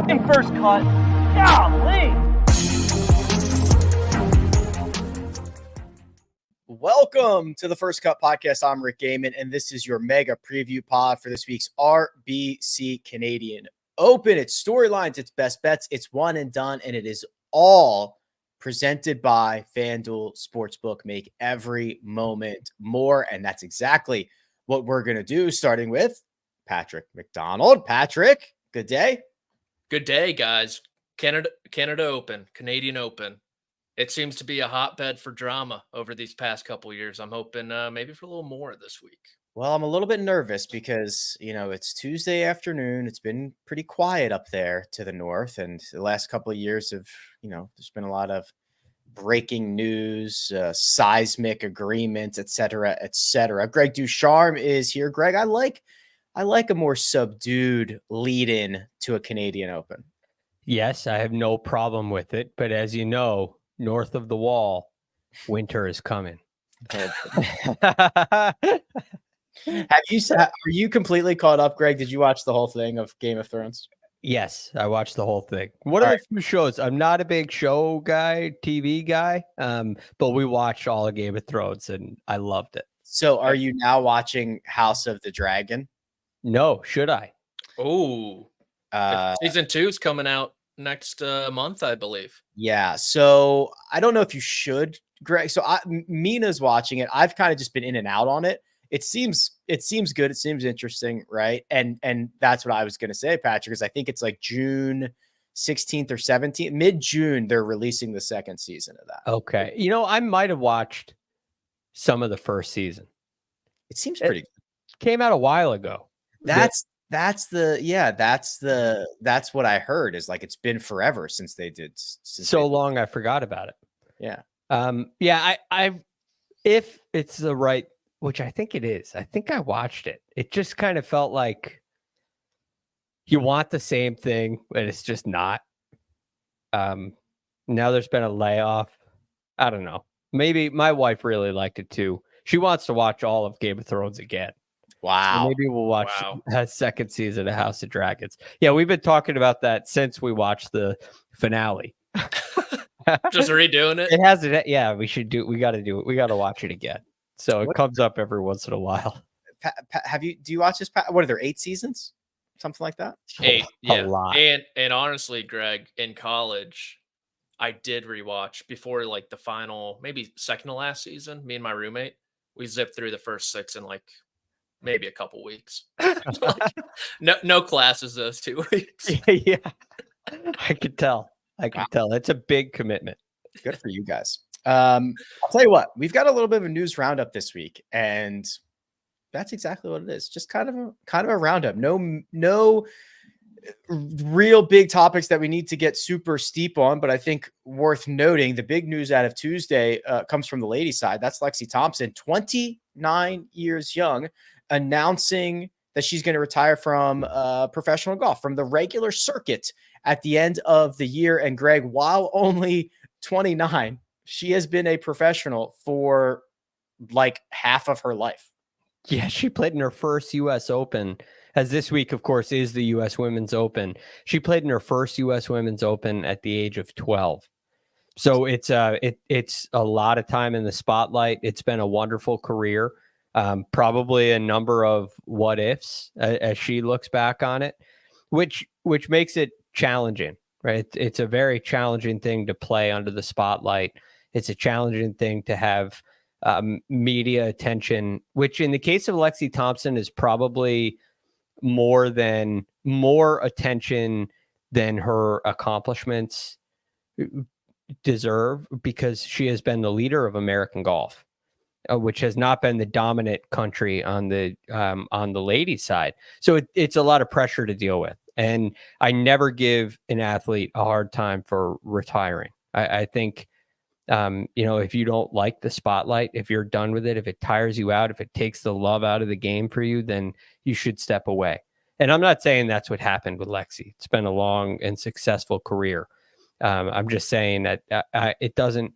Taking first cut. Golly. Welcome to the First Cut Podcast. I'm Rick Gehman, and this is your mega preview pod for this week's RBC Canadian Open. It's storylines, it's best bets, it's one and done, and it is all presented by FanDuel Sportsbook. Make every moment more, and that's exactly what we're going to do, starting with Patrick McDonald. Patrick, good day. Good day, guys. Canada Open, Canadian Open. It seems to be a hotbed for drama over these past couple of years. I'm hoping maybe for a little more this week. Well, I'm a little bit nervous because, it's Tuesday afternoon. It's been pretty quiet up there to the north. And the last couple of years have, there's been a lot of breaking news, seismic agreements, et cetera, et cetera. Greg DuCharme is here. Greg, I like a more subdued lead-in to a Canadian Open. Yes, I have no problem with it. But as you know, north of the wall, winter is coming. Are you completely caught up, Greg? Did you watch the whole thing of Game of Thrones? Yes, I watched the whole thing. What are the few shows? I'm not a big show guy, TV guy, but we watched all of Game of Thrones and I loved it. So are you now watching House of the Dragon? No, should I? Oh, season 2 is coming out next month, I believe. Yeah. So I don't know if you should, Greg. So Mina's watching it. I've kind of just been in and out on it. It seems good. It seems interesting, right? And that's what I was going to say, Patrick, is I think it's like June 16th or 17th, mid-June, they're releasing the second season of that. Okay. I might have watched some of the first season. It seems pretty good. Came out a while ago. That's what I heard is like, it's been forever since they did. Long, I forgot about it. Yeah. If it's the right, which I think it is. I think I watched it. It just kind of felt like you want the same thing, but it's just not. Now there's been a layoff. I don't know. Maybe my wife really liked it too. She wants to watch all of Game of Thrones again. Wow. So maybe we'll watch a second season of House of Dragons. Yeah, we've been talking about that since we watched the finale. Just redoing it. It hasn't. Yeah, we got to do it. We got to watch it again. So it comes up every once in a while. Do you watch this? What are there, 8 seasons? Something like that? 8, yeah. A lot. And honestly, Greg, in college, I did rewatch before like the final, maybe second to last season. Me and my roommate, we zipped through the first 6 in like maybe a couple weeks. No classes those 2 weeks. Yeah, I could tell. It's a big commitment. Good for you guys. I'll tell you what, we've got a little bit of a news roundup this week, and that's exactly what it is. Just kind of a roundup. No real big topics that we need to get super steep on, but I think worth noting, the big news out of Tuesday comes from the ladies' side. That's Lexi Thompson, 29 years young, announcing that she's going to retire from professional golf, from the regular circuit at the end of the year. And Greg, while only 29, she has been a professional for like half of her life. Yeah, she played in her first U.S. Open, as this week, of course, is the U.S. Women's Open. She played in her first U.S. Women's Open at the age of 12. So it's a lot of time in the spotlight. It's been a wonderful career. Probably a number of what ifs as she looks back on it, which makes it challenging, right? It's a very challenging thing to play under the spotlight. It's a challenging thing to have media attention, which in the case of Lexi Thompson is probably more attention than her accomplishments deserve, because she has been the leader of American golf, which has not been the dominant country on the ladies' side. So it's a lot of pressure to deal with. And I never give an athlete a hard time for retiring. I think, if you don't like the spotlight, if you're done with it, if it tires you out, if it takes the love out of the game for you, then you should step away. And I'm not saying that's what happened with Lexi. It's been a long and successful career. I'm just saying that it doesn't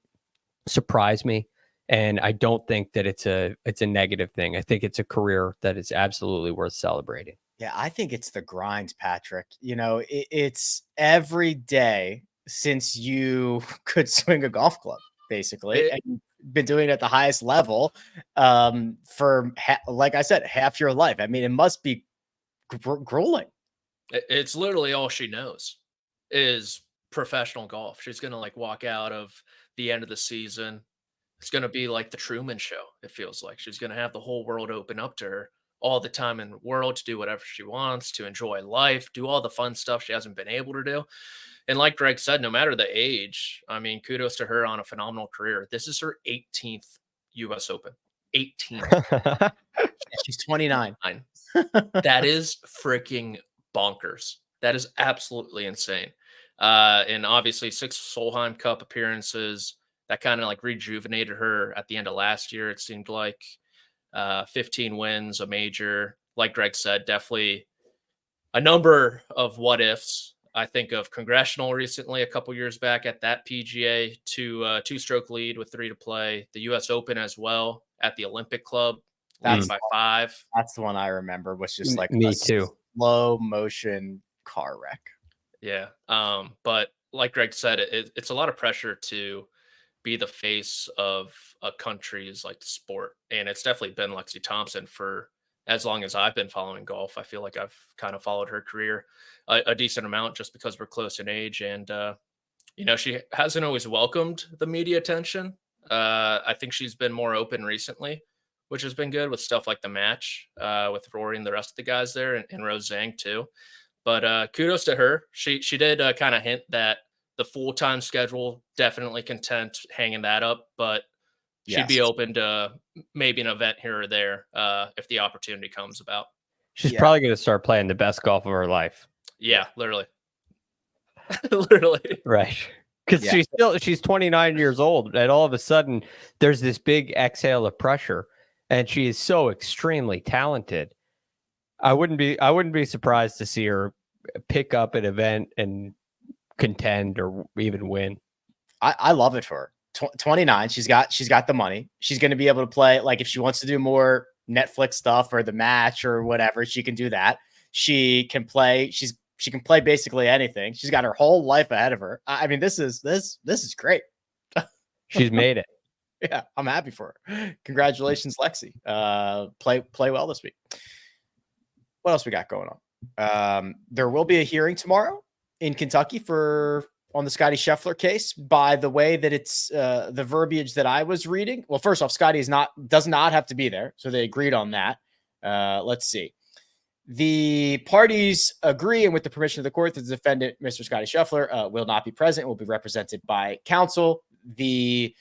surprise me. And I don't think that it's a negative thing. I think it's a career that is absolutely worth celebrating. Yeah, I think it's the grind, Patrick. You know, it's every day since you could swing a golf club, basically, and you've been doing it at the highest level for, like I said, half your life. I mean, it must be grueling. It's literally all she knows is professional golf. She's gonna like walk out of the end of the season. It's gonna be like the Truman Show. It feels like she's gonna have the whole world open up to her all the time in the world to do whatever she wants, to enjoy life, do all the fun stuff she hasn't been able to do. And like Greg said, no matter the age, I mean, kudos to her on a phenomenal career. This is her 18th U.S. Open. 18th. She's 29. That is freaking bonkers. That is absolutely insane. And obviously 6 Solheim Cup appearances that kind of like rejuvenated her at the end of last year. It seemed like 15 wins, a major, like Greg said, definitely a number of what ifs. I think of Congressional recently, a couple years back at that PGA, two-stroke lead with 3 to play. The U.S. Open as well at the Olympic Club, lead by 5. That's the one I remember. Was just like me too. Slow motion car wreck. Yeah. But like Greg said, it's a lot of pressure to be the face of a country's like sport. And it's definitely been Lexi Thompson for as long as I've been following golf. I feel like I've kind of followed her career a decent amount just because we're close in age. And, you know, she hasn't always welcomed the media attention. I think she's been more open recently, which has been good with stuff like the match with Rory and the rest of the guys there, and Rose Zhang too. But kudos to her. She did kind of hint that the full-time schedule, definitely content hanging that up, but she'd be open to maybe an event here or there if the opportunity comes about. She's probably going to start playing the best golf of her life. Yeah, literally. Literally. Right. Because she's 29 years old, and all of a sudden there's this big exhale of pressure, and she is so extremely talented. I wouldn't be surprised to see her pick up an event and contend or even win. I love it for her. 29. She's got the money. She's going to be able to play. Like if she wants to do more Netflix stuff or the match or whatever, she can do that. She can play. She can play basically anything. She's got her whole life ahead of her. I mean, this is great. She's made it. Yeah, I'm happy for her. Congratulations, Lexi. Play well this week. What else we got going on? There will be a hearing tomorrow in Kentucky on the Scottie Scheffler case. By the way that it's the verbiage that I was reading. Well, first off, Scottie does not have to be there, so they agreed on that. Let's see. The parties agree, and with the permission of the court, the defendant, Mr. Scottie Scheffler, will not be present, will be represented by counsel. The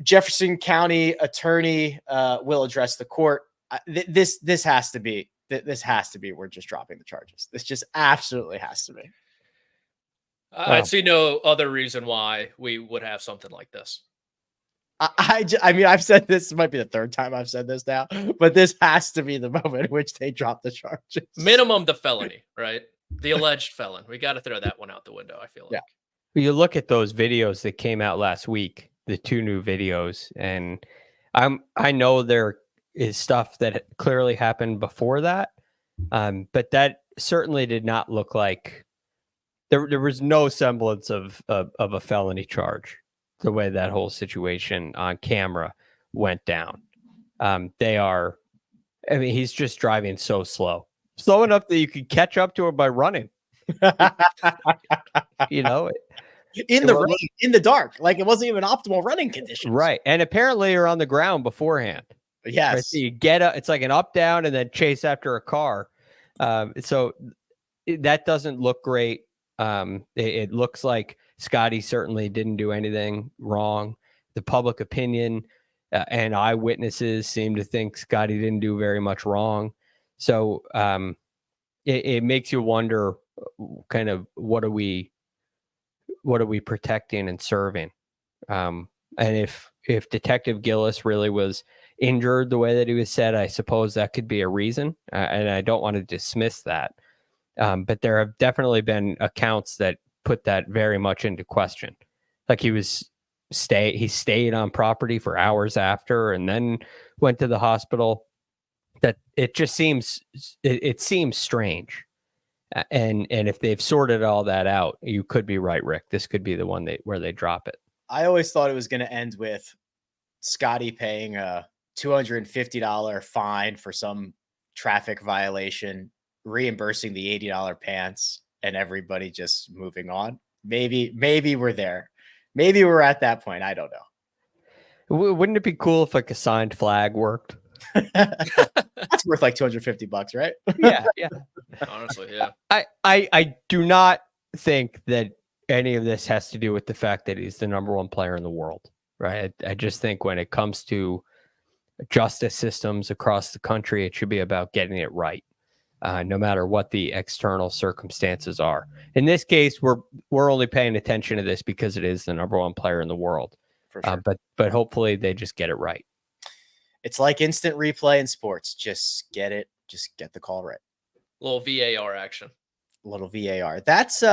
Jefferson County attorney will address the court. This has to be. This has to be. We're just dropping the charges. This just absolutely has to be. I see no other reason why we would have something like this. I mean, I've said this might be the third time I've said this now, but this has to be the moment in which they drop the charges. Minimum the felony, right? The alleged felon. We got to throw that one out the window, I feel like. Yeah. You look at those videos that came out last week, the 2 new videos, and I know there is stuff that clearly happened before that, but that certainly did not look like there was no semblance of a felony charge. The way that whole situation on camera went down. He's just driving so slow enough that you could catch up to him by running, you know, in the rain, in the dark, like it wasn't even optimal running conditions. Right. And apparently you're on the ground beforehand. Yes. Right? So you get up, it's like an up down and then chase after a car. So that doesn't look great. It looks like Scottie certainly didn't do anything wrong. The public opinion and eyewitnesses seem to think Scottie didn't do very much wrong. So it makes you wonder kind of what are we protecting and serving? And if Detective Gillis really was injured the way that he was said, I suppose that could be a reason. And I don't want to dismiss that. But there have definitely been accounts that put that very much into question. Like he stayed on property for hours after and then went to the hospital. that it just seems it seems strange. And if they've sorted all that out, you could be right, Rick. This could be the one where they drop it. I always thought it was going to end with Scottie paying a $250 fine for some traffic violation, reimbursing the $80 pants, and everybody just moving on. Maybe we're there. Maybe we're at that point. I don't know. Wouldn't it be cool if like a signed flag worked? That's worth like $250, right? Yeah. Honestly, yeah. I do not think that any of this has to do with the fact that he's the number one player in the world, right? I just think when it comes to justice systems across the country, it should be about getting it right, no matter what the external circumstances are. In this case, we're only paying attention to this because it is the number one player in the world. For sure. But hopefully they just get it right. It's like instant replay in sports. Just get the call right. Little VAR action. Little VAR. That's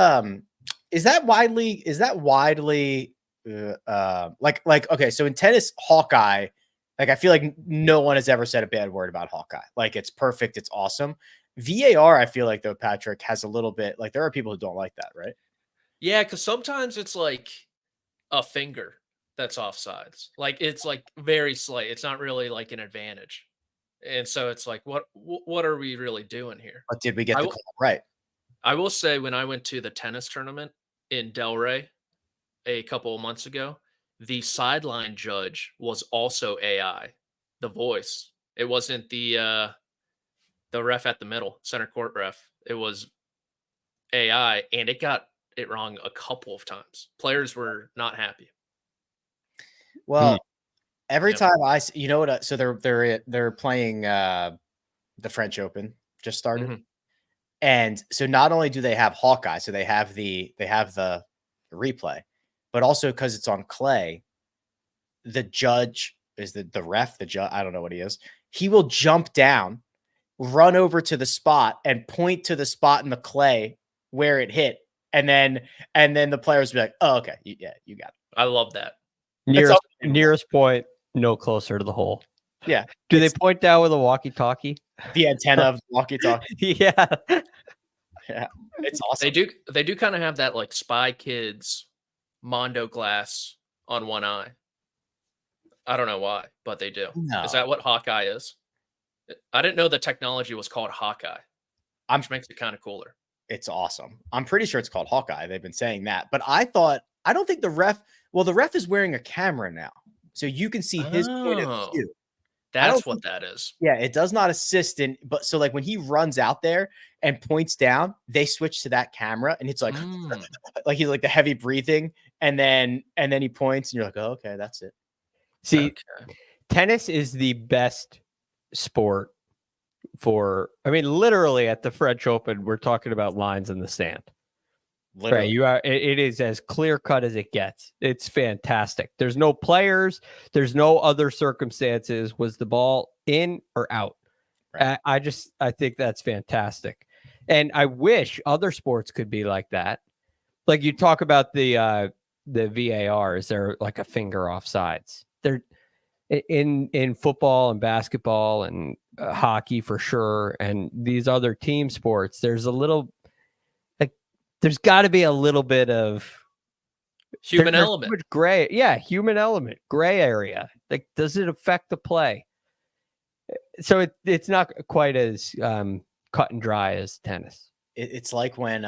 is that widely like okay, so in tennis, Hawkeye, like I feel like no one has ever said a bad word about Hawkeye. Like it's perfect, it's awesome. VAR, I feel like though, Patrick, has a little bit like there are people who don't like that, right? Yeah, because sometimes it's like a finger that's offsides. Like it's like very slight. It's not really like an advantage. And so it's like, what are we really doing here? But did we get the call right? I will say when I went to the tennis tournament in Delray a couple of months ago, the sideline judge was also AI, the voice. It wasn't the ref at the middle, center court ref. It was AI, and it got it wrong a couple of times. Players were not happy. Well, every time you know what? So they're playing the French Open just started. Mm-hmm. And so not only do they have Hawkeye, so they have the replay, but also because it's on clay, the judge is the ref, the judge, I don't know what he is. He will jump down, run over to the spot and point to the spot in the clay where it hit. And then the players will be like, oh, okay. Yeah, you got it. I love that. Nearest point, no closer to the hole. Yeah. Do they point down with a walkie-talkie? The antenna of the walkie-talkie. Yeah. Yeah. It's awesome. They do kind of have that like Spy Kids Mondo glass on one eye. I don't know why, but they do. No. Is that what Hawkeye is? I didn't know the technology was called Hawkeye. Which makes it kind of cooler. It's awesome. I'm pretty sure it's called Hawkeye. They've been saying that. But I don't think the ref is wearing a camera now. So you can see his point of view. That's what that is. Yeah, it does not assist in, but so like when he runs out there and points down, they switch to that camera and it's like like he's like the heavy breathing and then he points and you're like, oh, okay, that's it. See, tennis is the best sport for, I mean, literally at the French Open, we're talking about lines in the sand. Literally. Right, it is as clear cut as it gets. It's fantastic. There's no players. There's no other circumstances. Was the ball in or out? Right. I think that's fantastic. And I wish other sports could be like that. Like you talk about the VAR, is there like a finger offsides? They're in football and basketball and hockey for sure. And these other team sports, there's got to be a little bit of human element. Gray. Yeah. Human element, gray area. Like, does it affect the play? So it's not quite as cut and dry as tennis. It's like when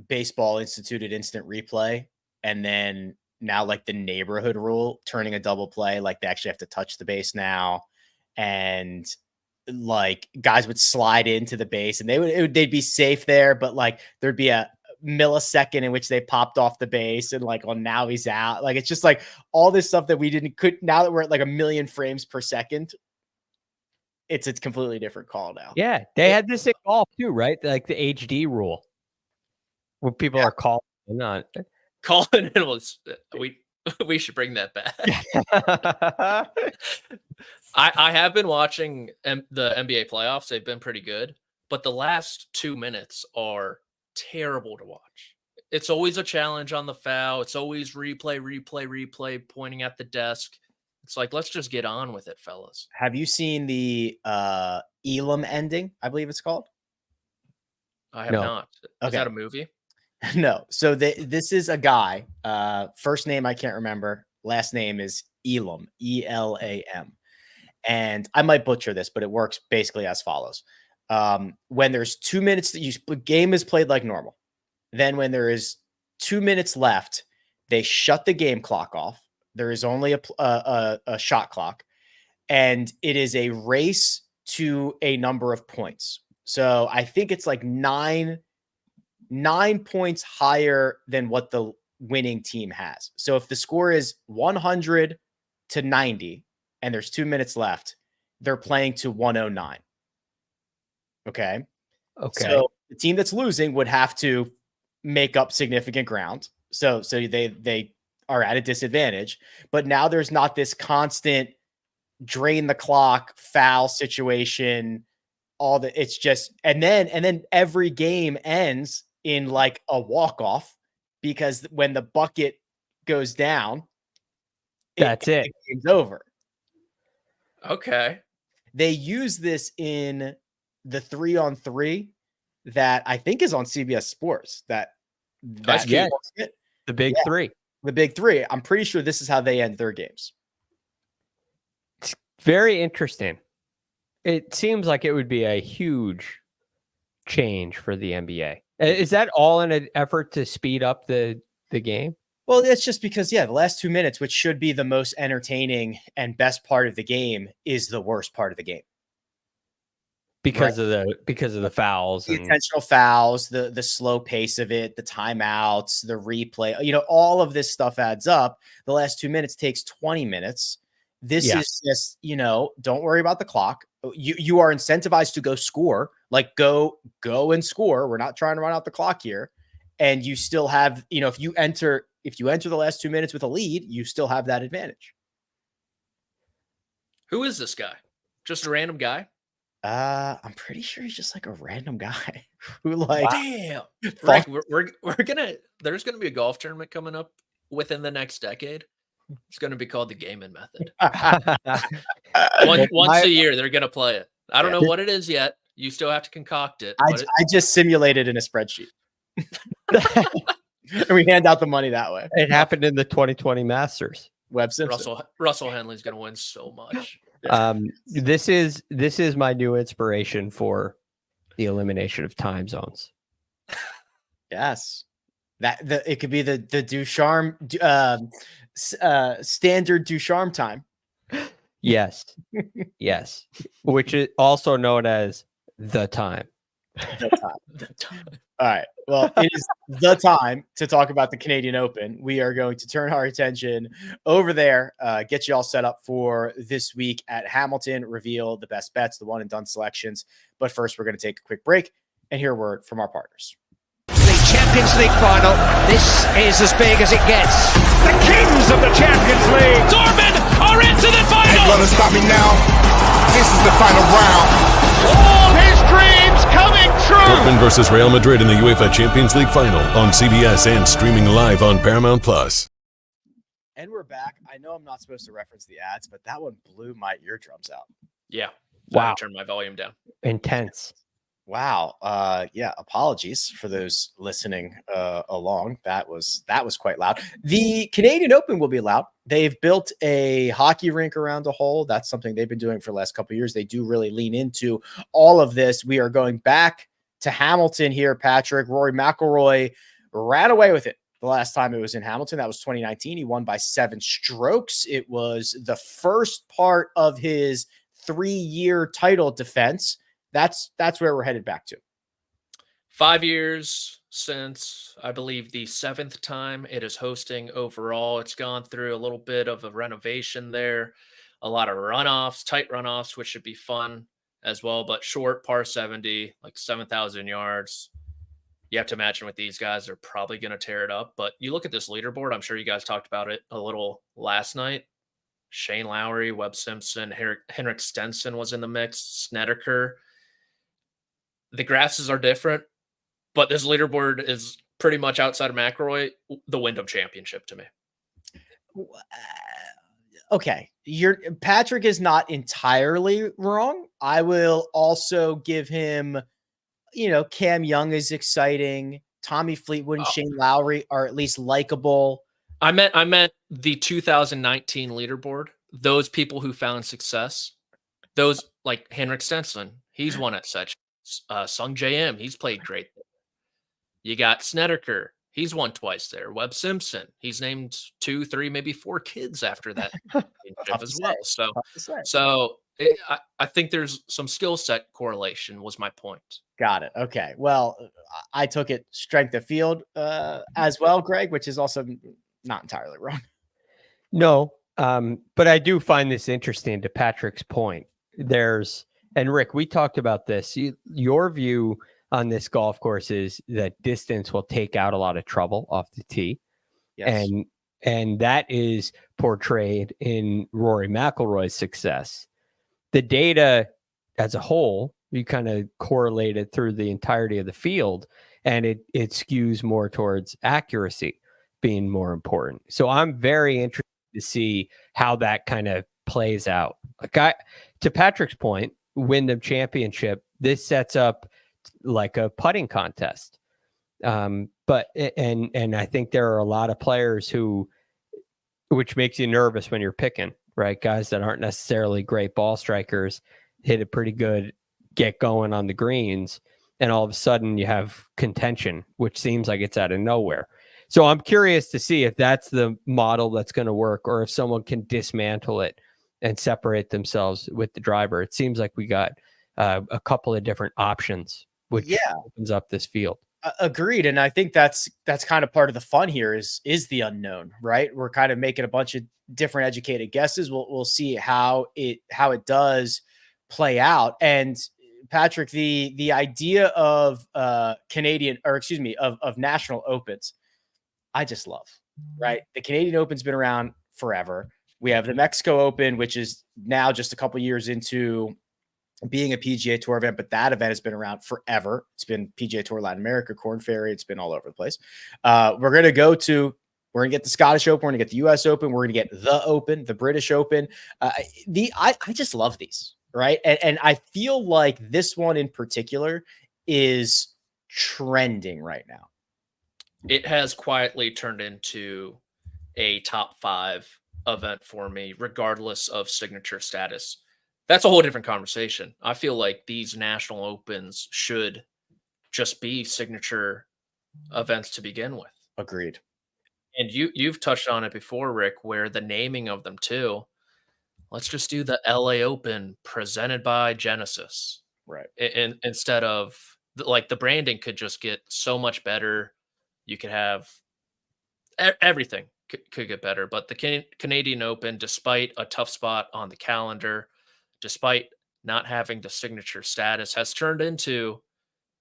baseball instituted instant replay and then now like the neighborhood rule turning a double play, like they actually have to touch the base now. And like guys would slide into the base and they'd be safe there, but like there'd be a millisecond in which they popped off the base and like, oh, now he's out. Like, it's just like all this stuff that now that we're at like 1 million frames per second, it's a completely different call now. Yeah. They had this in golf too, right? Like the HD rule where people are calling on. Calling it was, we should bring that back. I have been watching the NBA playoffs. They've been pretty good, but the last 2 minutes are terrible to watch. It's always a challenge on the foul. It's always replay, pointing at the desk. It's like, let's just get on with it, fellas. Have you seen the Elam ending? I believe it's called. I have No. not. Is Okay. that a movie? No. So this is a guy. First name I can't remember. Last name is Elam. Elam. And I might butcher this, but it works basically as follows. When there's 2 minutes, the game is played like normal. Then when there is 2 minutes left, they shut the game clock off. There is only a shot clock, and it is a race to a number of points. So I think it's like nine points higher than what the winning team has. So if the score is 100 to 90 and there's 2 minutes left, they're playing to 109. Okay. So the team that's losing would have to make up significant ground. So they are at a disadvantage, but now there's not this constant drain the clock, foul situation, all that. It's just, and then every game ends in like a walk-off, because when the bucket goes down, That's it. the game's over. Okay. They use this in the 3-on-3 that I think is on CBS Sports. That's the big three. The big three. I'm pretty sure this is how they end their games. It's very interesting. It seems like it would be a huge change for the NBA. Is that all in an effort to speed up the game? Well, it's just because, the last 2 minutes, which should be the most entertaining and best part of the game, is the worst part of the game. Because of the fouls, the intentional fouls, the slow pace of it, the timeouts, the replay, all of this stuff adds up. The last 2 minutes takes 20 minutes. This is just, don't worry about the clock. You are incentivized to go score, like go and score. We're not trying to run out the clock here. And you still have, if you enter the last 2 minutes with a lead, you still have that advantage. Who is this guy? Just a random guy? I'm pretty sure he's just like a random guy who like, damn. Rick, there's gonna be a golf tournament coming up within the next decade. It's gonna be called the Gehman method. Once a year, they're gonna play it. I don't know what it is yet. You still have to concoct it. I just simulated in a spreadsheet. And we hand out the money that way. It happened in the 2020 Masters. Webb Simpson. Russell Henley's gonna win so much. This is my new inspiration for the elimination of time zones. Yes, it could be the DuCharme standard DuCharme time. Yes, which is also known as the time. The time. All right. Well, it is the time to talk about the Canadian Open. We are going to turn our attention over there, get you all set up for this week at Hamilton, reveal the best bets, the one and done selections. But first, we're going to take a quick break and hear a word from our partners. The Champions League final. This is as big as it gets. The kings of the Champions League. Dortmund are into the final. Ain't gonna stop me now. This is the final round. All his dreams coming true. Dortmund versus Real Madrid in the UEFA Champions League final on CBS and streaming live on Paramount Plus. And we're back. I know I'm not supposed to reference the ads, but that one blew my eardrums out. Yeah. Wow. Turn my volume down. Intense. Wow. Apologies for those listening along. That was quite loud. The Canadian Open will be loud. They've built a hockey rink around a hole. That's something they've been doing for the last couple of years. They do really lean into all of this. We are going back to Hamilton here, Patrick. Rory McIlroy ran away with it the last time it was in Hamilton. That was 2019. He won by 7 strokes. It was the first part of his 3-year title defense. That's where we're headed back to. 5 years since, I believe, the 7th time it is hosting overall. It's gone through a little bit of a renovation there. A lot of runoffs, tight runoffs, which should be fun as well, but short par 70, like 7,000 yards. You have to imagine with these guys, they're probably going to tear it up. But you look at this leaderboard, I'm sure you guys talked about it a little last night. Shane Lowry, Webb Simpson, Henrik Stenson was in the mix, Snedeker. The grasses are different, but this leaderboard is pretty much outside of McIlroy, the Wyndham Championship to me. okay, Patrick is not entirely wrong. I will also give him, Cam Young is exciting. Tommy Fleetwood and Shane Lowry are at least likable. I meant the 2019 leaderboard. Those people who found success. Those like Henrik Stenson, he's won at such. Sung JM, he's played great. You got Snedeker, he's won twice there. Webb Simpson, he's named 2, 3, maybe 4 kids after that as well. So I think there's some skill set correlation. Was my point. Got it. Okay. Well, I took it strength of field as well, Greg, which is also not entirely wrong. No, but I do find this interesting. To Patrick's point, and Rick, we talked about this. Your view on this golf course is that distance will take out a lot of trouble off the tee. Yes. And that is portrayed in Rory McIlroy's success. The data as a whole, you kind of correlate it through the entirety of the field, and it skews more towards accuracy being more important. So I'm very interested to see how that kind of plays out. To Patrick's point, Wyndham Championship, this sets up like a putting contest. But I think there are a lot of players which makes you nervous when you're picking, right? Guys that aren't necessarily great ball strikers hit it pretty good, get going on the greens, and all of a sudden you have contention, which seems like it's out of nowhere. So I'm curious to see if that's the model that's going to work, or if someone can dismantle it and separate themselves with the driver. It seems like we got a couple of different options, which opens up this field. Agreed. And I think that's kind of part of the fun here is the unknown, right? We're kind of making a bunch of different educated guesses. We'll see how it does play out. And Patrick, the idea of of national opens, I just love, right? The Canadian Open's been around forever. We have the Mexico Open, which is now just a couple years into being a PGA Tour event, but that event has been around forever. It's been PGA Tour Latin America, Corn Ferry. It's been all over the place. We're going to get the Scottish Open. We're going to get the US Open. We're going to get the Open, the British Open. I just love these, right? And I feel like this one in particular is trending right now. It has quietly turned into a top 5 event for me, regardless of signature status. That's a whole different conversation. I feel like these national opens should just be signature events to begin with. Agreed. And you've touched on it before, Rick, where the naming of them too. Let's just do the LA Open presented by Genesis. Right. And instead of like the branding could just get so much better. You could have everything could get better, but the Canadian Open, despite a tough spot on the calendar, despite not having the signature status, has turned into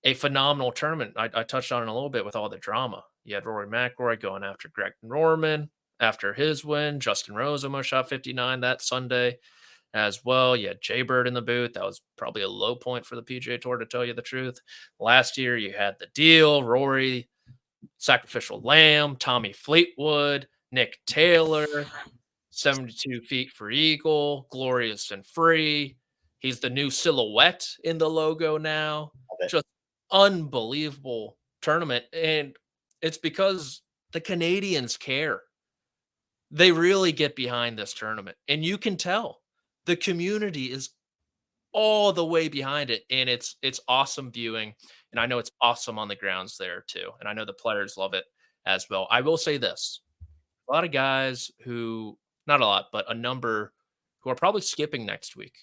a phenomenal tournament. I touched on it a little bit with all the drama. You had Rory McIlroy going after Greg Norman after his win. Justin Rose almost shot 59 that Sunday as well. You had Jay Bird in the booth. That was probably a low point for the PGA Tour, to tell you the truth. Last year, you had the deal, Rory, sacrificial lamb, Tommy Fleetwood, Nick Taylor, 72 feet for eagle, glorious and free. He's the new silhouette in the logo now. Just unbelievable tournament. And it's because the Canadians care. They really get behind this tournament. And you can tell the community is all the way behind it. And it's awesome viewing. And I know it's awesome on the grounds there too. And I know the players love it as well. I will say this. A lot of guys who, not a lot, but a number who are probably skipping next week.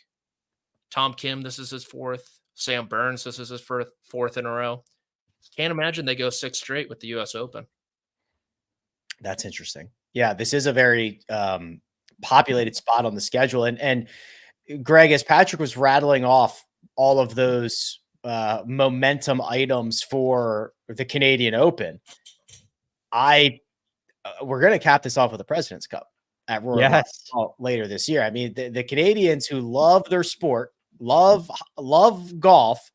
Tom Kim, this is his 4th. Sam Burns, this is his 4th in a row. Can't imagine they go 6 straight with the US Open. That's interesting. Yeah, this is a very populated spot on the schedule. And Greg, as Patrick was rattling off all of those momentum items for the Canadian Open, we're going to cap this off with the President's Cup at Royal later this year. I mean, the Canadians who love their sport, love golf,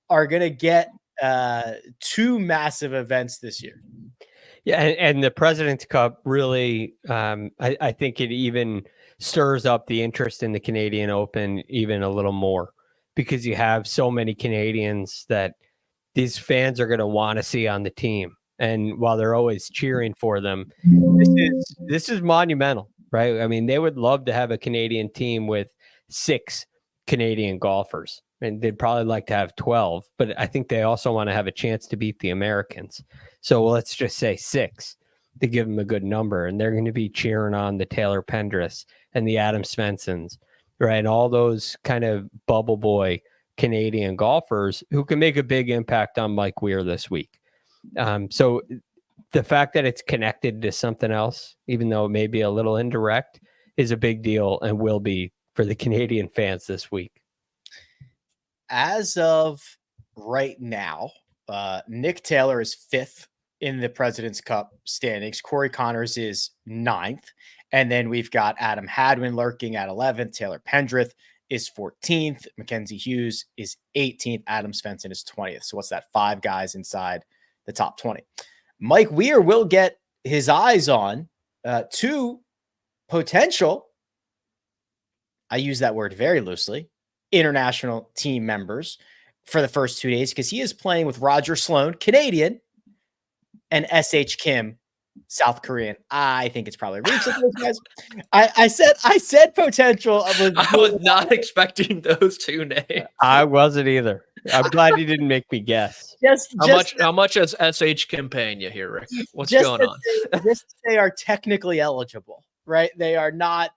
are going to get 2 massive events this year. Yeah, and the President's Cup really, I think it even stirs up the interest in the Canadian Open even a little more, because you have so many Canadians that these fans are going to want to see on the team. And while they're always cheering for them, this is monumental, right? I mean, they would love to have a Canadian team with 6 Canadian golfers, and they'd probably like to have 12, but I think they also want to have a chance to beat the Americans. So let's just say 6 to give them a good number. And they're going to be cheering on the Taylor Pendriths and the Adam Svensons, right? And all those kind of bubble boy Canadian golfers who can make a big impact on Mike Weir this week. So the fact that it's connected to something else, even though it may be a little indirect, is a big deal and will be for the Canadian fans this week. As of right now, Nick Taylor is 5th in the President's Cup standings. Corey Connors is 9th. And then we've got Adam Hadwin lurking at 11th. Taylor Pendrith is 14th. Mackenzie Hughes is 18th. Adam Svensson is 20th. So what's that? 5 guys inside the top 20. Mike Weir will get his eyes on 2 potential, I use that word very loosely, international team members for the first 2 days, because he is playing with Roger Sloan, Canadian, and S.H. Kim, South Korean. I think it's probably reached those guys. I said potential. I was not expecting those 2 names. I wasn't either. I'm glad you didn't make me guess. How much is S.H. Kim paying you here, Rick? What's going on? Just they are technically eligible, right? They are not.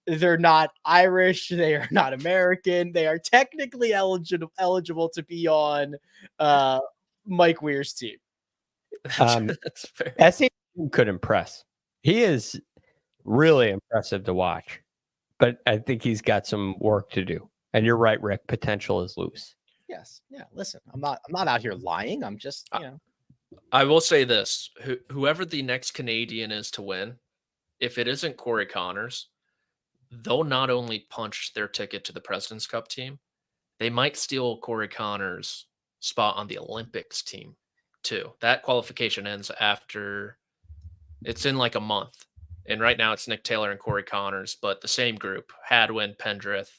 They're not Irish. They are not American. They are technically eligible to be on Mike Weir's team. That's fair. S.H. could impress. He is really impressive to watch, but I think he's got some work to do. And you're right, Rick. Potential is loose. Yes. Yeah. Listen, I'm not out here lying. I'm just, I will say this: whoever the next Canadian is to win, if it isn't Corey Connors, they'll not only punch their ticket to the President's Cup team, they might steal Corey Connors' spot on the Olympics team too. That qualification ends after, it's in like a month. And right now it's Nick Taylor and Corey Connors, but the same group, Hadwin, Pendrith,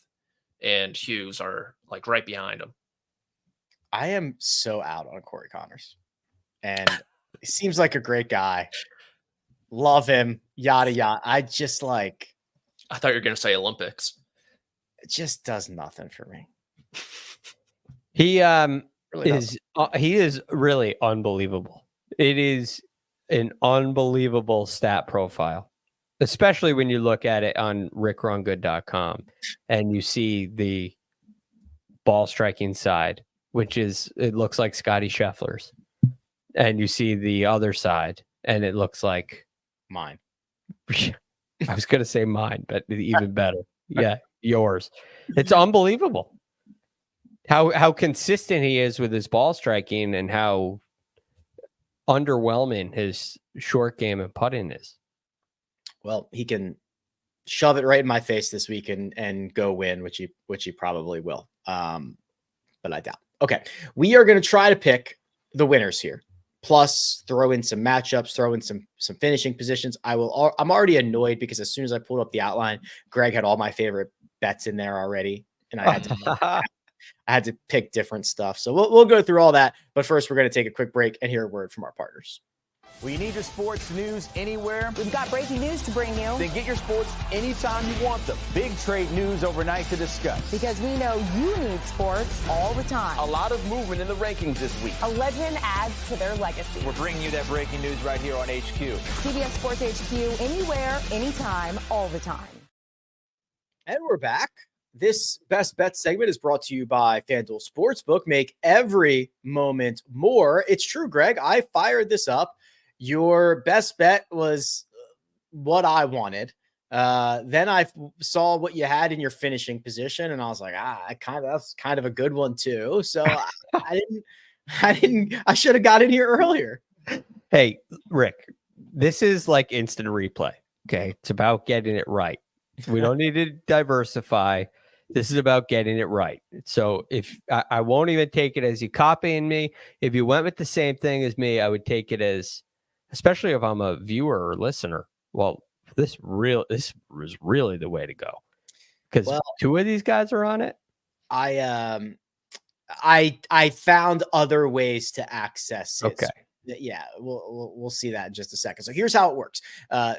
and Hughes are like right behind him. I am so out on Corey Connors, and he seems like a great guy. Love him, yada, yada. I thought you were going to say Olympics. It just does nothing for me. He Really he is really unbelievable. It is an unbelievable stat profile, especially when you look at it on rickrungood.com and you see the ball striking side, which is, it looks like Scottie Scheffler's, and you see the other side and it looks like mine. I was going to say mine, but even better. Yeah, yours. It's unbelievable how consistent he is with his ball striking and how underwhelming his short game and putting is. Well, he can shove it right in my face this week and go win, which he probably will. But I doubt. Okay, we are going to try to pick the winners here. Plus, throw in some matchups, throw in some finishing positions. I'm already annoyed because as soon as I pulled up the outline, Greg had all my favorite bets in there already, and I had to pick different stuff. So we'll go through all that. But first, we're going to take a quick break and hear a word from our partners. We need your sports news anywhere. We've got breaking news to bring you. Then get your sports anytime you want them. Big trade news overnight to discuss. Because we know you need sports all the time. A lot of movement in the rankings this week. A legend adds to their legacy. We're bringing you that breaking news right here on HQ. CBS Sports HQ, anywhere, anytime, all the time. And we're back. This Best Bet segment is brought to you by FanDuel Sportsbook. Make every moment more. It's true, Greg. I fired this up. Your best bet was what I wanted. Then I saw what you had in your finishing position, and I was like, that's kind of a good one too. So I should have got in here earlier. Hey, Rick, this is like instant replay. Okay. It's about getting it right. We don't need to diversify. This is about getting it right. So if I won't even take it as you copying me. If you went with the same thing as me, I would take it as, especially if I'm a viewer or listener. Well, this was really the way to go, because two of these guys are on it. I found other ways to access it. Okay. Yeah, we'll see that in just a second. So here's how it works.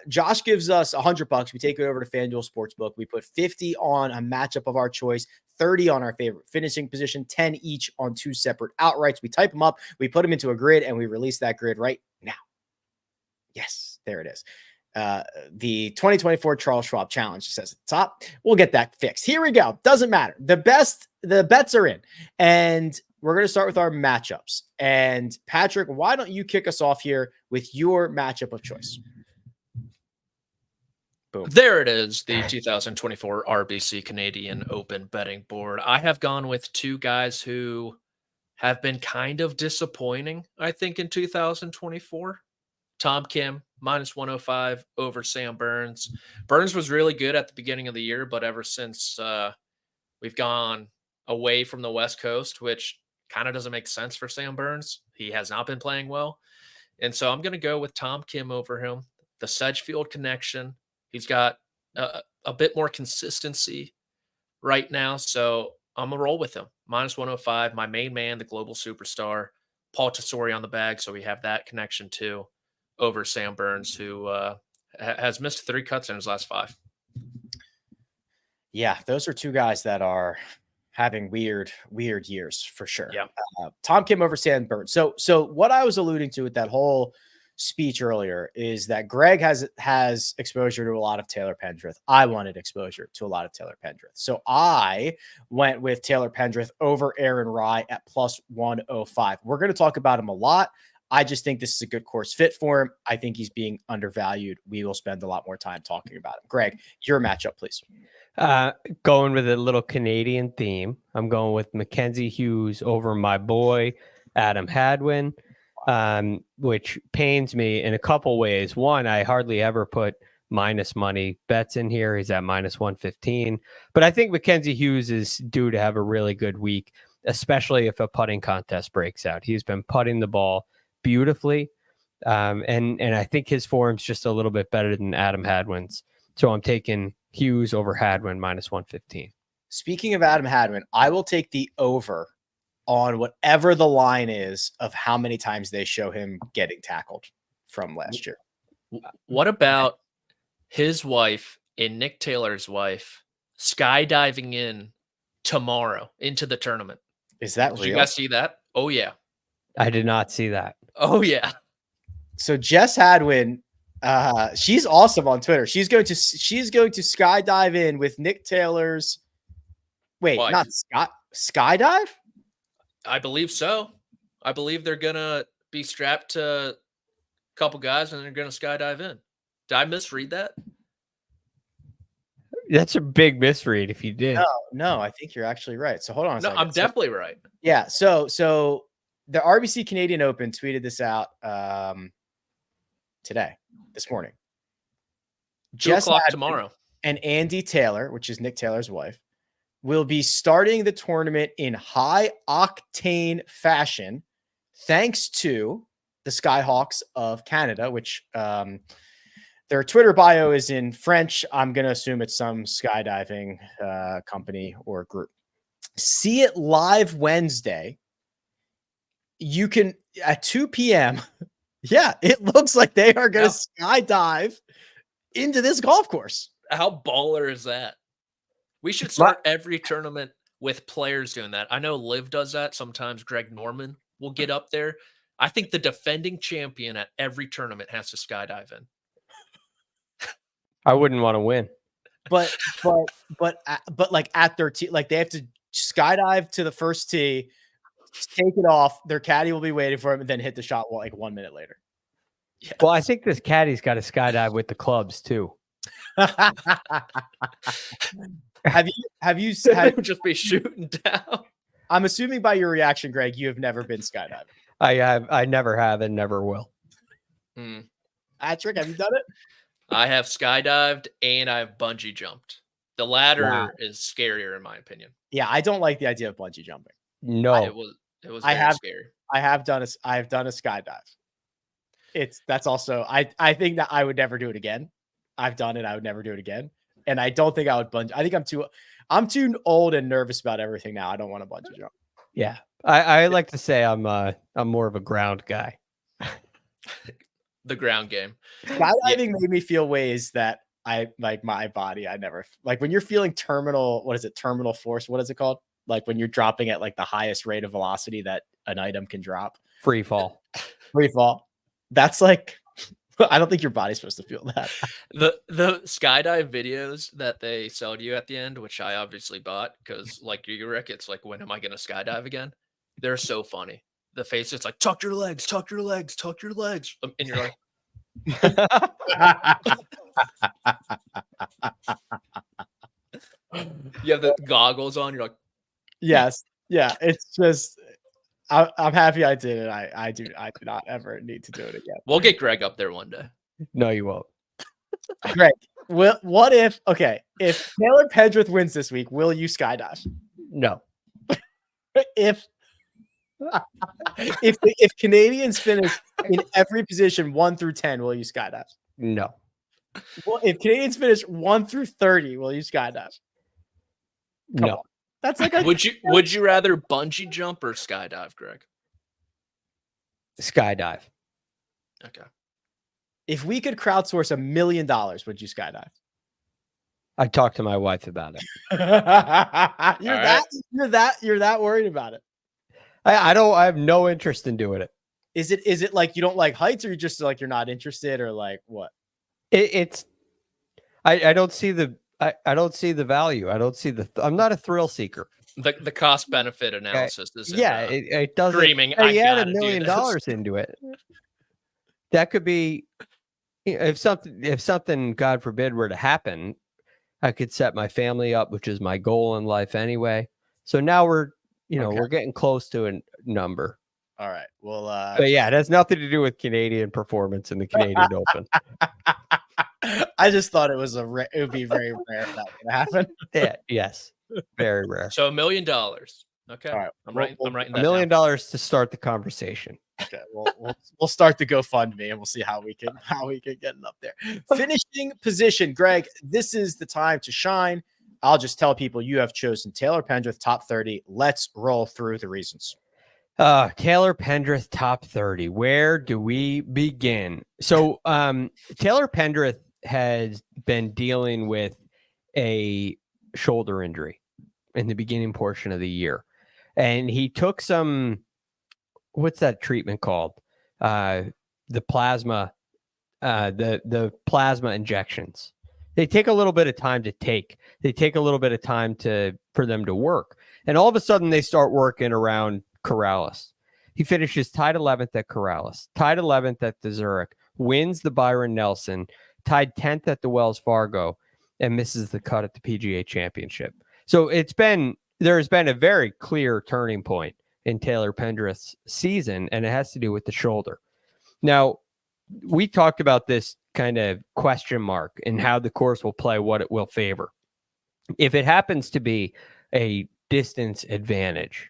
Josh gives us $100. We take it over to FanDuel Sportsbook. We put 50 on a matchup of our choice, 30 on our favorite finishing position, 10 each on two separate outrights. We type them up, we put them into a grid, and we release that grid right now. Yes, there it is. The 2024 Charles Schwab Challenge says at the top. We'll get that fixed. Here we go. Doesn't matter. The bets are in, and we're going to start with our matchups. And Patrick, why don't you kick us off here with your matchup of choice? Boom. There it is, the 2024 RBC Canadian Open betting board. I have gone with two guys who have been kind of disappointing, I think, in 2024. Tom Kim, -105 over Sam Burns. Burns was really good at the beginning of the year, but ever since we've gone away from the West Coast, which kind of doesn't make sense for Sam Burns, he has not been playing well. And so I'm going to go with Tom Kim over him. The Sedgefield connection. He's got a bit more consistency right now, so I'm going to roll with him. -105, my main man, the global superstar, Paul Tesori on the bag, so we have that connection too, over Sam Burns, who has missed 3 cuts in his last 5. Yeah, those are two guys that are having weird years for sure. Yeah. Tom Kim over Sam Burns. So what I was alluding to with that whole speech earlier is that Greg has exposure to a lot of Taylor Pendrith. I wanted exposure to a lot of Taylor Pendrith. So I went with Taylor Pendrith over Aaron Rai at +105. We're going to talk about him a lot. I just think this is a good course fit for him. I think he's being undervalued. We will spend a lot more time talking about him. Greg, your matchup, please. Going with a little Canadian theme. I'm going with Mackenzie Hughes over my boy, Adam Hadwin, which pains me in a couple ways. One, I hardly ever put minus money bets in here. He's at -115. But I think Mackenzie Hughes is due to have a really good week, especially if a putting contest breaks out. He's been putting the ball beautifully. And I think his form's just a little bit better than Adam Hadwin's. So I'm taking Hughes over Hadwin -115. Speaking of Adam Hadwin, I will take the over on whatever the line is of how many times they show him getting tackled from last year. What about his wife and Nick Taylor's wife skydiving in tomorrow into the tournament? Is that real? Did you guys see that? Oh, yeah. I did not see that. Oh, yeah. So Jess Hadwin, she's awesome on Twitter. She's going to skydive in with Nick Taylor's. Wait, wife. Not skydive? I believe so. I believe they're going to be strapped to a couple guys and they're going to skydive in. Did I misread that? That's a big misread if you did. No, I think you're actually right. So hold on a second. I'm definitely right. Yeah. So the RBC Canadian Open tweeted this out this morning. 2:00 tomorrow. And Andy Taylor, which is Nick Taylor's wife, will be starting the tournament in high octane fashion, thanks to the Skyhawks of Canada, which their Twitter bio is in French. I'm going to assume it's some skydiving company or group. See it live Wednesday. You can at 2 p.m. Yeah, it looks like they are going to skydive into this golf course. How baller is that? We should start every tournament with players doing that. I know Liv does that. Sometimes Greg Norman will get up there. I think the defending champion at every tournament has to skydive in. I wouldn't want to win. But like at their tee, like they have to skydive to the first tee, take it off. Their caddy will be waiting for him, and then hit the shot like 1 minute later. Yes. Well, I think this caddy's got to skydive with the clubs too. Have you just be shooting down? I'm assuming by your reaction, Greg, you have never been skydiving. I never have and never will. Patrick, have you done it? I have skydived and I've bungee jumped. The latter is scarier in my opinion. Yeah, I don't like the idea of bungee jumping. No, it was very scary. I have done a skydive. That's also I think that I would never do it again. I've done it. I would never do it again. And I don't think I would bungee. I think I'm too old and nervous about everything now. I don't want to bungee jump. Yeah. I like to say I'm more of a ground guy. The ground game. Skydiving made me feel ways that I like my body. I never like when you're feeling terminal. What is it? Terminal force. What is it called? Like when you're dropping at like the highest rate of velocity that an item can drop. Free fall. Free fall. That's like, I don't think your body's supposed to feel that. The skydive videos that they sell to you at the end, which I obviously bought because like you, Rick, it's like, when am I going to skydive again? They're so funny. The face, it's like, tuck your legs, tuck your legs, tuck your legs. And you're like, you have the goggles on. You're like, yes. Yeah. It's just, I'm happy I did it. I do not ever need to do it again. We'll get Greg up there one day. No, you won't. Greg, what if Taylor Pendrith wins this week, will you skydive? No. If Canadians finish in every position 1 through 10, will you skydive? No. Well, if Canadians finish 1 through 30, will you skydive? Come No. on. That's like a Would you rather bungee jump or skydive, Greg? Skydive. Okay. If we could crowdsource $1 million, would you skydive? I talked to my wife about it. You're that worried about it. I have no interest in doing it. Is it like you don't like heights, or you just like you're not interested, or like what? I don't see the I don't see the value. I don't see I'm not a thrill seeker. The cost benefit analysis is it doesn't screaming. You add $1 million into it. That could be, if something God forbid were to happen, I could set my family up, which is my goal in life anyway. So now we're getting close to a number. All right. Well, but yeah, it has nothing to do with Canadian performance in the Canadian Open. I just thought it would be very rare if that would happen. Yeah. Yes. Very rare. So $1 million. Okay. All right. I'm writing $1 million to start the conversation. Okay. We'll start the GoFundMe and we'll see how we can get it up there. Finishing position, Greg. This is the time to shine. I'll just tell people you have chosen Taylor Pendrith top 30. Let's roll through the reasons. Taylor Pendrith top 30. Where do we begin? So Taylor Pendrith has been dealing with a shoulder injury in the beginning portion of the year. And he took some, what's that treatment called? The plasma injections. They take a little bit of time to take. They take a little bit of time for them to work. And all of a sudden they start working around Corrales. He finishes tied 11th at Corrales, tied 11th at the Zurich, wins the Byron Nelson, tied 10th at the Wells Fargo, and misses the cut at the PGA Championship. So there has been a very clear turning point in Taylor Pendrith's season, and it has to do with the shoulder. Now, we talked about this kind of question mark and how the course will play, what it will favor. If it happens to be a distance advantage,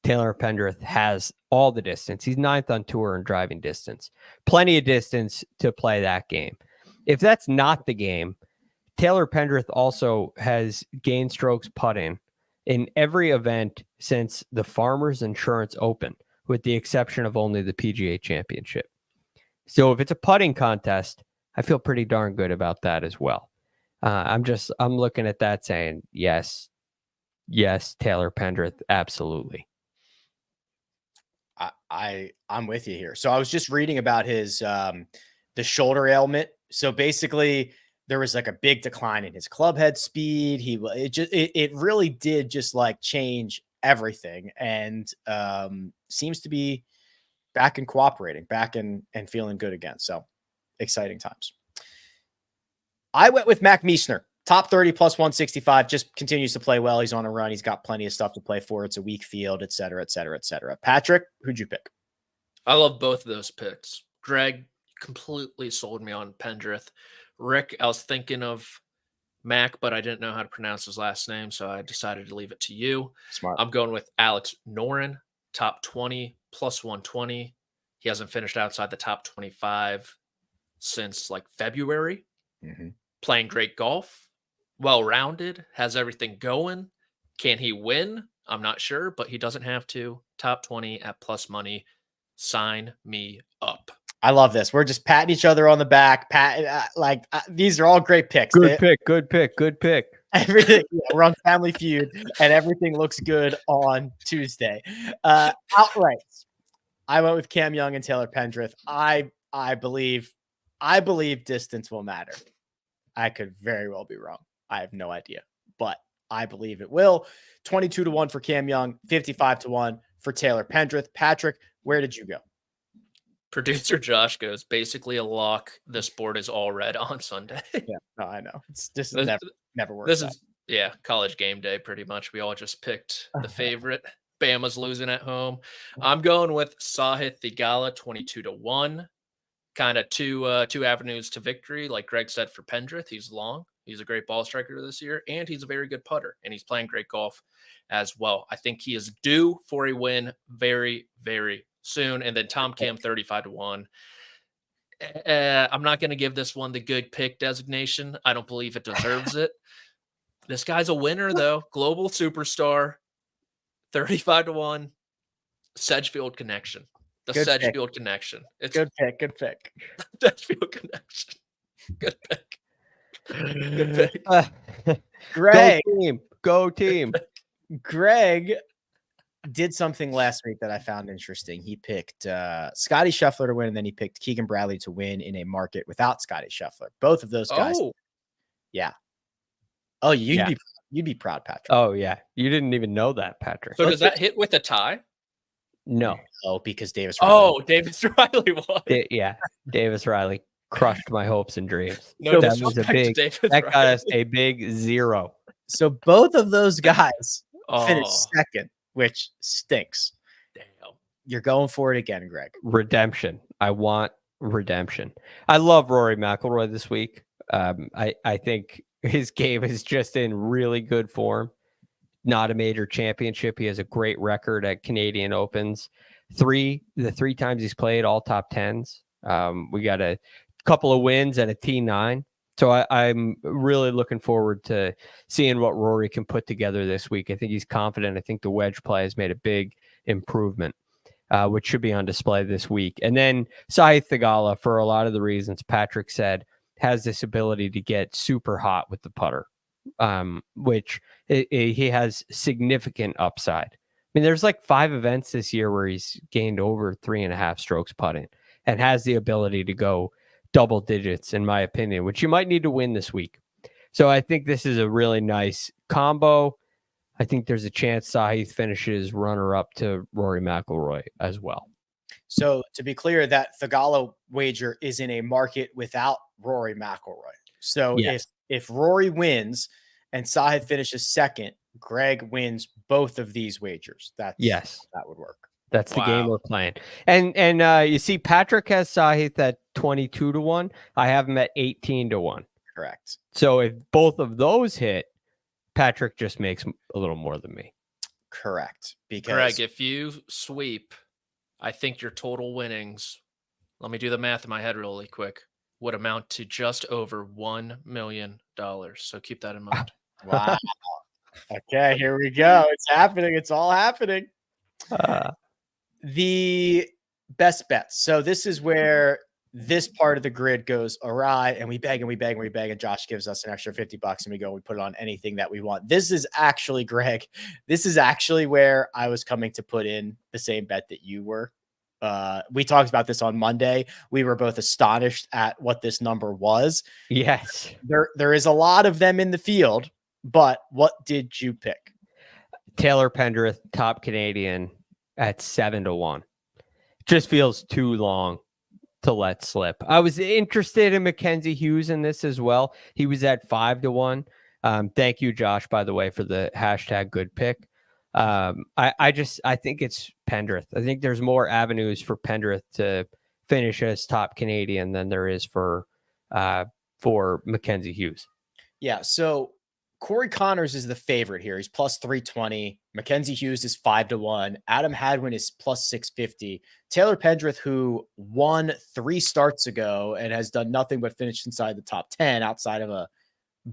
Taylor Pendrith has all the distance. He's 9th on tour in driving distance. Plenty of distance to play that game. If that's not the game, Taylor Pendrith also has gained strokes putting in every event since the Farmers Insurance Open, with the exception of only the PGA Championship. So if it's a putting contest, I feel pretty darn good about that as well. I'm looking at that saying, yes, Taylor Pendrith, absolutely. I'm with you here. So I was just reading about his the shoulder ailment. So basically there was like a big decline in his club head speed. It really did just like change everything, and seems to be back and cooperating, back and feeling good again. So exciting times. I went with Mac Meisner, top 30 plus 165, just continues to play well. He's on a run. He's got plenty of stuff to play for. It's a weak field, et cetera, et cetera, et cetera. Patrick, who'd you pick? I love both of those picks. Greg completely sold me on Pendrith. Rick, I was thinking of Mac, but I didn't know how to pronounce his last name, so I decided to leave it to you. Smart. I'm going with Alex Noren, top 20 plus 120. He hasn't finished outside the top 25 since like February. Playing great golf, well-rounded, has everything going. Can he win? I'm not sure, but he doesn't have to. Top 20 at plus money. Sign me up. I love this. We're just patting each other on the back. These are all great picks. Good pick. Everything. We're on Family Feud, and everything looks good on Tuesday. Outright, I went with Cam Young and Taylor Pendrith. I believe distance will matter. I could very well be wrong. I have no idea, but I believe it will. 22-1 for Cam Young, 55-1 for Taylor Pendrith. Patrick, where did you go? Producer Josh goes, basically a lock. This board is all red on Sunday. Yeah, no, I know. This never works. This is college game day pretty much. We all just picked the favorite. Bama's losing at home. I'm going with Sahith Theegala, 22-1. Kind of two avenues to victory. Like Greg said for Pendrith, he's long. He's a great ball striker this year, and he's a very good putter, and he's playing great golf as well. I think he is due for a win very, very soon. And then Tom Kim, 35-1. I'm not going to give this one the good pick designation. I don't believe it deserves it. This guy's a winner, though. Global superstar, 35-1. Sedgefield connection. Sedgefield connection. It's good pick. Good pick. Sedgefield connection. Good pick. Good pick. Greg. Go team. Greg did something last week that I found interesting. He picked Scottie Scheffler to win, and then he picked Keegan Bradley to win in a market without Scottie Scheffler. Both of those guys. Oh. Yeah. Oh, you'd be proud, Patrick. Oh, yeah. You didn't even know that, Patrick. So does that hit with a tie? No. Oh, because Davis Riley. Oh, Davis Riley won. Davis Riley crushed my hopes and dreams. No, that was got us a big 0. So both of those guys finished second, which stinks. Damn. You're going for it again, Greg. Redemption. I want redemption. I love Rory McIlroy this week. I think his game is just in really good form. Not a major championship. He has a great record at Canadian Opens. The three times he's played, all top 10s. We got a couple of wins and a T9. So I'm really looking forward to seeing what Rory can put together this week. I think he's confident. I think the wedge play has made a big improvement, which should be on display this week. And then Sahith Theegala, for a lot of the reasons Patrick said, has this ability to get super hot with the putter, which he has significant upside. I mean, there's like 5 events this year where he's gained over 3.5 strokes putting and has the ability to go double digits, in my opinion, which you might need to win this week. So I think this is a really nice combo. I think there's a chance Sahith finishes runner-up to Rory McIlroy as well. So to be clear, that Theegala wager is in a market without Rory McIlroy. So yes. if Rory wins and Sahith finishes second, Greg wins both of these wagers. That would work. That's the game we're playing. And you see, Patrick has Sahith at 22-1. I have him at 18-1. Correct. So if both of those hit, Patrick just makes a little more than me. Correct. Because Greg, if you sweep, I think your total winnings, let me do the math in my head really quick, would amount to just over $1 million. So keep that in mind. Wow. Okay, here we go. It's happening. It's all happening. The best bets. So this is where this part of the grid goes awry, and we beg and we beg and we beg, and Josh gives us an extra $50 and we put it on anything that we want. This is actually, Greg, this is actually where I was coming to put in the same bet that you were. We talked about this on Monday. We were both astonished at what this number was. Yes. There is a lot of them in the field, but what did you pick? Taylor Pendrith, top Canadian, at 7-1. Just feels too long to let slip. I was interested in Mackenzie Hughes in this as well. He was at 5-1. Thank you, Josh, by the way, for the hashtag good pick. I think it's Pendrith. I think there's more avenues for Pendrith to finish as top Canadian than there is for Mackenzie Hughes. Yeah. So Corey Connors is the favorite here. He's plus 320. Mackenzie Hughes is 5-1. Adam Hadwin is plus 650. Taylor Pendrith, who won 3 starts ago and has done nothing but finish inside the top 10 outside of a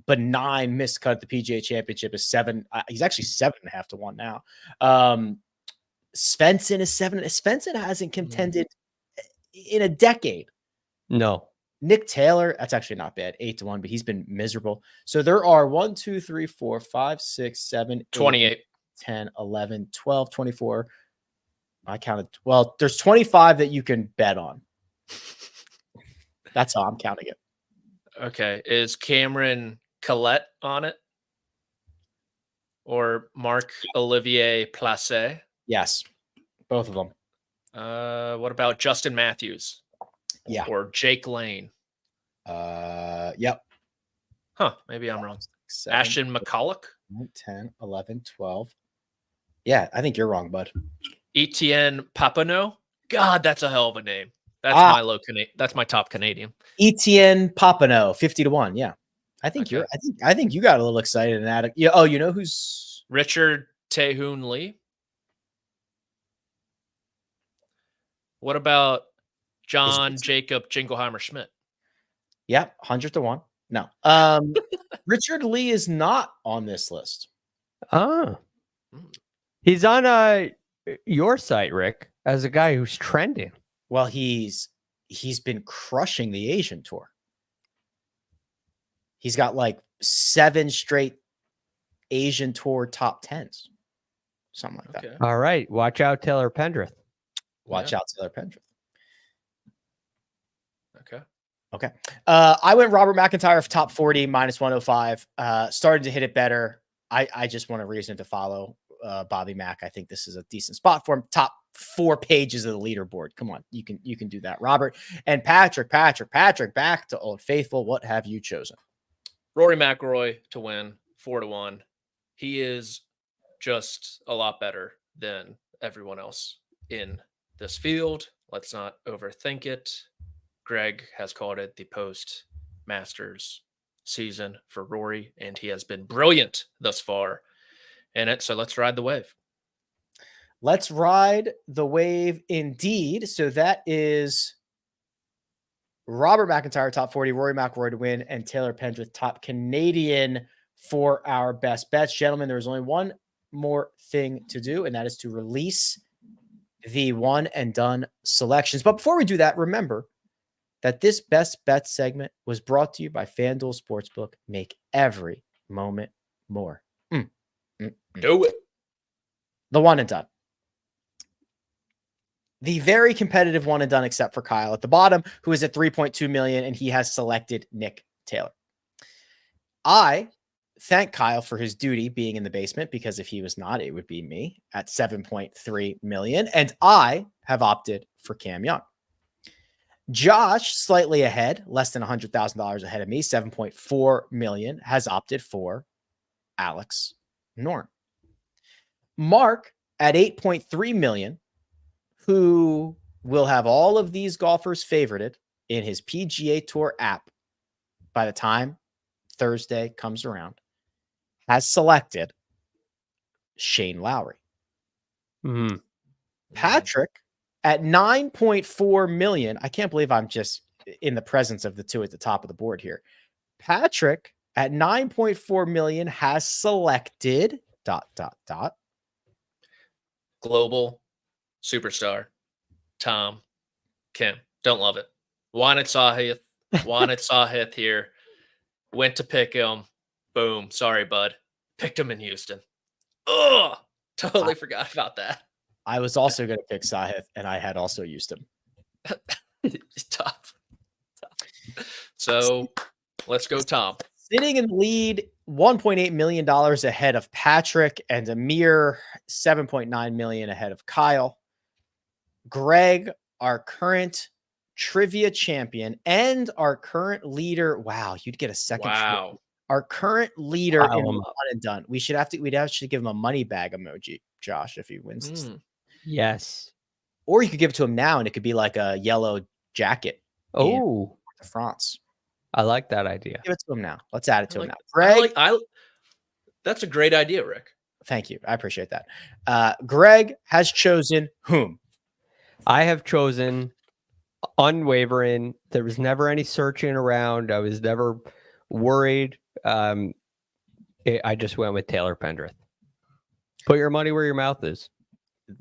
benign miscut at the PGA Championship, is 7. He's actually 7.5 to 1 now. Svensson is 7. Svensson hasn't contended in a decade. No. Nick Taylor, that's actually not bad, 8-1, but he's been miserable. So there are 1, 2, 3, 4, 5, 6, 7, 8, 28, 10, 11, 12, 24. I counted. Well, there's 25 that you can bet on. That's how I'm counting it. Okay. Is Cameron Collette on it? Or Marc-Olivier Placé? Yes, both of them. What about Justin Matthews? Yeah. Or Jake Lane? Yep. Huh. Maybe I'm wrong. 7, Ashton McCulloch? 10, 11, 12. Yeah, I think you're wrong, bud. Etienne Papineau? God, that's a hell of a name. That's my top Canadian. Etienne Papineau, 50-1. Yeah. I think I think you got a little excited and added. Yeah. Oh, you know who's Richard Taehoon Lee? What about John Jacob Jingleheimer Schmidt? Yep, 100-1. No. Richard Lee is not on this list. Ah. He's on your site, Rick, as a guy who's trending. Well, he's been crushing the Asian tour. He's got like 7 straight Asian tour top 10s. Something like that. All right. Watch out, Taylor Pendrith. Watch out, Taylor Pendrith. Okay. I went Robert McIntyre for top 40 minus 105. Started to hit it better. I just want a reason to follow Bobby Mack. I think this is a decent spot for him. Top 4 pages of the leaderboard. Come on, you can do that, Robert. And Patrick, back to Old Faithful. What have you chosen? Rory McIlroy to win, 4-1. He is just a lot better than everyone else in this field. Let's not overthink it. Greg has called it the post-Masters season for Rory, and he has been brilliant thus far in it. So let's ride the wave. Let's ride the wave indeed. So that is Robert McIntyre, top 40, Rory McIlroy to win, and Taylor Pendrith, top Canadian for our best bets. Gentlemen, there's only one more thing to do, and that is to release the one and done selections. But before we do that, remember that this best bet segment was brought to you by FanDuel Sportsbook. Make every moment more. Do it. The one and done. The very competitive one and done, except for Kyle at the bottom, who is at 3.2 million, and he has selected Nick Taylor. I thank Kyle for his duty being in the basement, because if he was not, it would be me at 7.3 million. And I have opted for Cam Young. Josh, slightly ahead, less than $100,000 ahead of me, 7.4 million, has opted for Alex Noren. Mark at 8.3 million, who will have all of these golfers favorited in his PGA Tour app by the time Thursday comes around, has selected Shane Lowry. Patrick at 9.4 million. I can't believe I'm just in the presence of the two at the top of the board here. Patrick at 9.4 million has selected ... Global superstar Tom Kim. Don't love it. Wanted Sahith here. Went to pick him. Boom. Sorry, bud. Picked him in Houston. Ugh. Totally forgot about that. I was also going to pick Sahith, and I had also used him. Tough. So let's go, Tom. Sitting in the lead, $1.8 million ahead of Patrick, and a mere $7.9 million ahead of Kyle. Greg, our current trivia champion and our current leader. Wow, you'd get a second. Wow. Our current leader in one and done. We'd have to give him a money bag emoji, Josh, if he wins this. Yes. Or you could give it to him now, and it could be like a yellow jacket. Oh, France. I like that idea. Give it to him now. Let's add it to him now. Greg, That's a great idea, Rick. Thank you. I appreciate that. Greg has chosen whom? I have chosen unwavering. There was never any searching around. I was never worried. I just went with Taylor Pendrith. Put your money where your mouth is,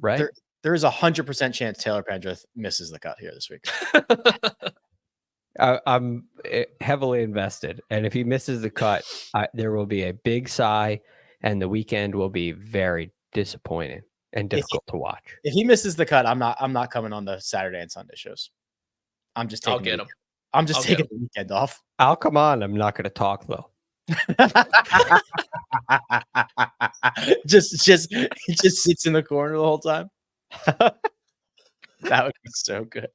right? There is 100% chance Taylor Pendrith misses the cut here this week. I'm heavily invested, and if he misses the cut, there will be a big sigh, and the weekend will be very disappointing and difficult to watch. If he misses the cut, I'm not coming on the Saturday and Sunday shows. I'm just taking. I'll get him. I'm just taking the weekend off. I'll come on. I'm not going to talk though. just he just sits in the corner the whole time. That would be so good.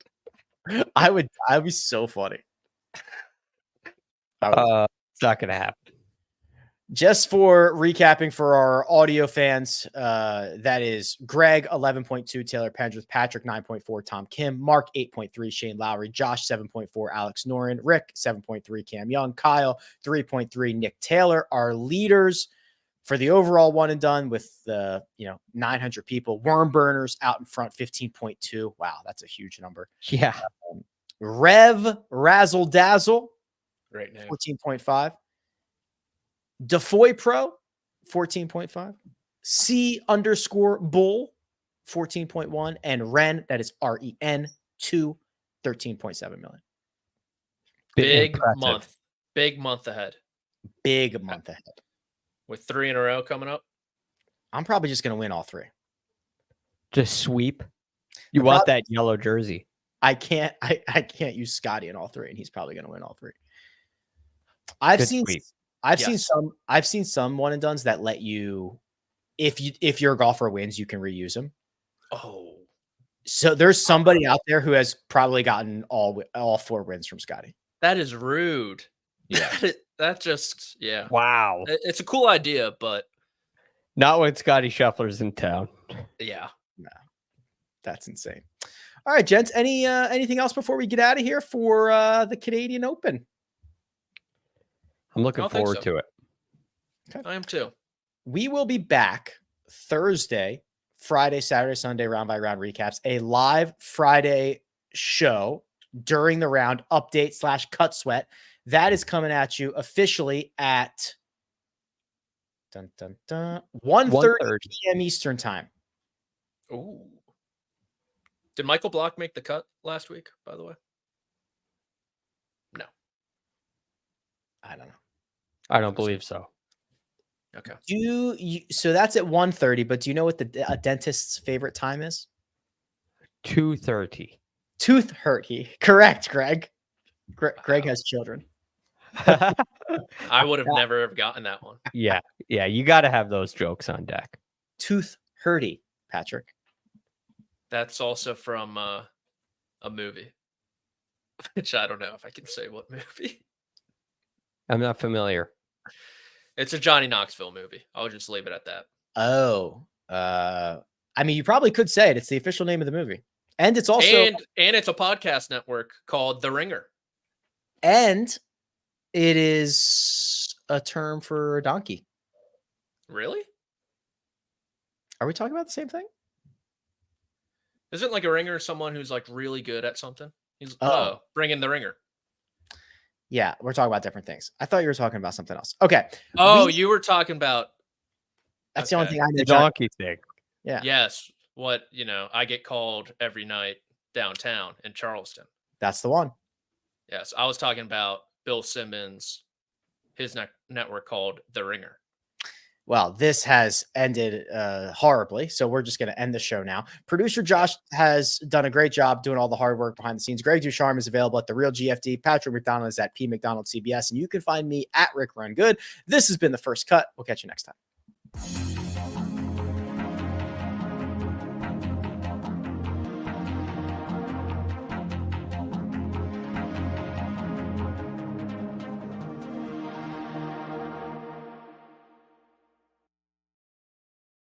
I'd be so funny. It's not gonna happen. Just for recapping for our audio fans, that is Greg 11.2, Taylor Pendrith, Patrick 9.4, Tom Kim, Mark 8.3, Shane Lowry, Josh 7.4, Alex Norin, Rick 7.3, Cam Young, Kyle 3.3, Nick Taylor. Our leaders for the overall one and done with 900 people. Worm Burners out in front 15.2. Wow, that's a huge number. Yeah. Rev Razzle Dazzle, Great name. 14.5. Defoy Pro, 14.5. C_Bull, 14.1. And Ren, that is REN, 13.7 million. Big month. Big month ahead. Big month ahead. With 3 in a row coming up. I'm probably just going to win all 3. Just sweep. You want that yellow jersey. I can't use Scottie in all 3, and he's probably going to win all 3. I've seen some one and dones that let you, if your golfer wins, you can reuse them. Oh, so there's somebody out there who has probably gotten all 4 wins from Scottie. that is rude. Yeah. That just, yeah. Wow. It's a cool idea, but not when Scottie Scheffler's in town. Yeah. No, that's insane. All right, gents. Anything else before we get out of here for the Canadian Open? I'm looking forward to it. Okay. I am too. We will be back Thursday, Friday, Saturday, Sunday, round by round recaps, a live Friday show during the round update / cut sweat. That is coming at you officially at 1:30 p.m. Eastern time. Ooh. Did Michael Block make the cut last week, by the way? No. I don't know. I don't believe so. Okay. So that's at 1:30, but do you know what a dentist's favorite time is? 2:30. 2:30. Correct, Greg. Greg has children. I would have never have gotten that one. Yeah. You got to have those jokes on deck. 2:30, Patrick. That's also from a movie, which I don't know if I can say what movie. I'm not familiar. It's a Johnny Knoxville movie. I'll just leave it at that. Oh, I mean, you probably could say it. It's the official name of the movie, and it's also and it's a podcast network called The Ringer, and it is a term for a donkey. Really? Are we talking about the same thing? Isn't like a ringer someone who's like really good at something? He's bring in the ringer. Yeah, we're talking about different things. I thought you were talking about something else. Okay. Oh, you were talking about. That's the only thing I know. The donkey thing. Yeah. Yes. What, I get called every night downtown in Charleston. That's the one. Yes. I was talking about Bill Simmons, his network called The Ringer. Well, this has ended horribly, so we're just going to end the show now. Producer Josh has done a great job doing all the hard work behind the scenes. Greg DuCharme is available at The Real GFD. Patrick McDonald is at P McDonald CBS, and you can find me at Rick Run Good. This has been The First Cut. We'll catch you next time.